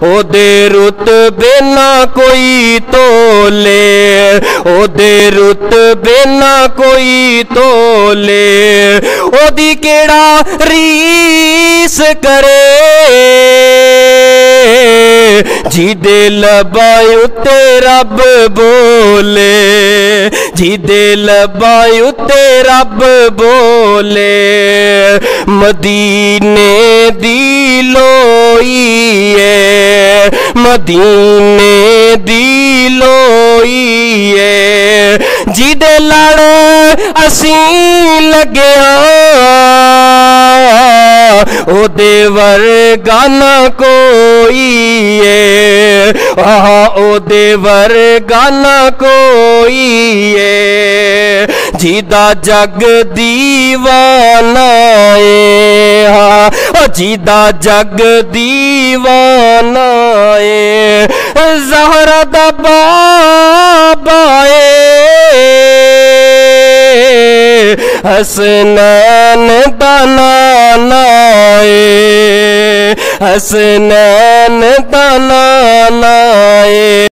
ओदे रुतबे ना कोई तोले, ओदे रुतबे ना कोई तोले, ओदी केड़ा रीस करे, जिदे लबाई उत्ते रब बोले, जिदे लबाई उत्ते रब बोले। मदीने दी लोई है, मदीने दी लोई है, जिदे लड़ असी लग्या, ओदे वर्गा ना कोई है, आहा ओदे वर्गा ना कोई है, जिदा जग दीवाना है, हाँ जिदा जग दीवाना है। ज़हरा दा बाबा हसनैन दा नाना है, हसनैन दा नाना है।